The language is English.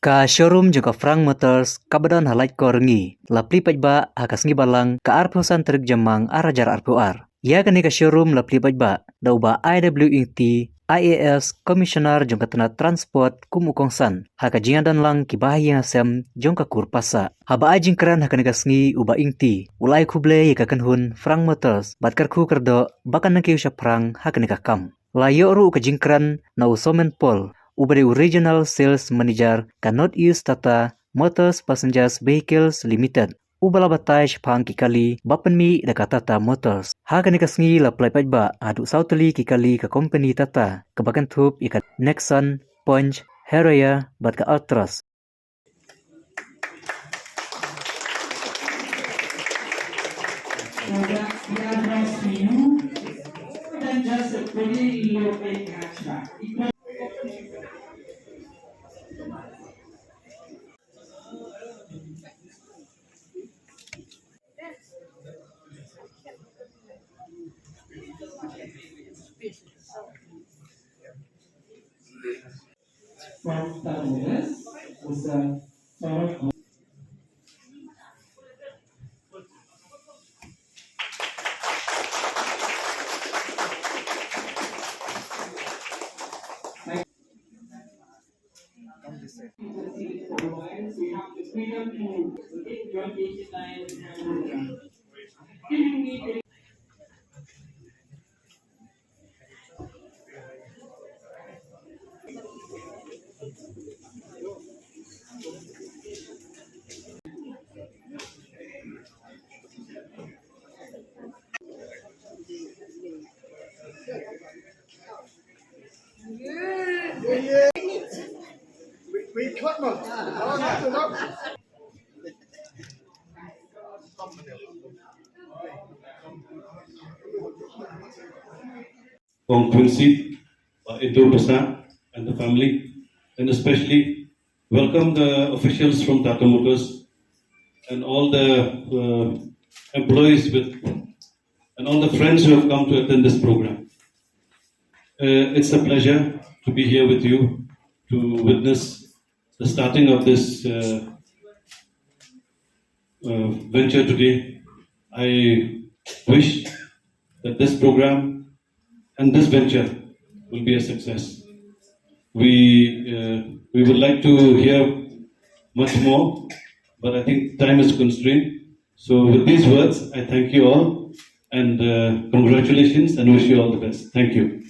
Ka showroom juga Frank Motors kabadon Laitkor Rngi la plie paidbah hakas ngi balang ka arpusan terik jamang arajar arpuar. Ya kani ka showroom la plie paidbah da uba IWET IAS Commissioner jong katena transport kumukongsan haka jingadan lang kibahaya sem jong ka kurpasa. Haba ajing keren haka negasngi uba ingti ulai kuble yaka kanhun Frank Motors batkar ku kerdo bakan nangki usha prang haka negakam. La yoru ka jingkran na usomen pol ubari Regional Sales Manager ka Northeast Tata Motors Passengers Vehicles Limited. Ubala batay pang kikali bapanmi da ka Tata Motors. Haka ni kasngi la play paidbah adu sautali kikali ka company Tata kabakan thup ikat Nexon, Punch, Harrier bat ka Ultras. We cut them. Oh, that's enough. From Quincy, Indo Basa and the family, and especially welcome the officials from Tata Motors and all the employees and all the friends who have come to attend this program. It's a pleasure to be here with you to witness the starting of this venture today. I wish that this program and this venture will be a success. We would like to hear much more, but I think time is constrained. So with these words, I thank you all and congratulations and wish you all the best. Thank you.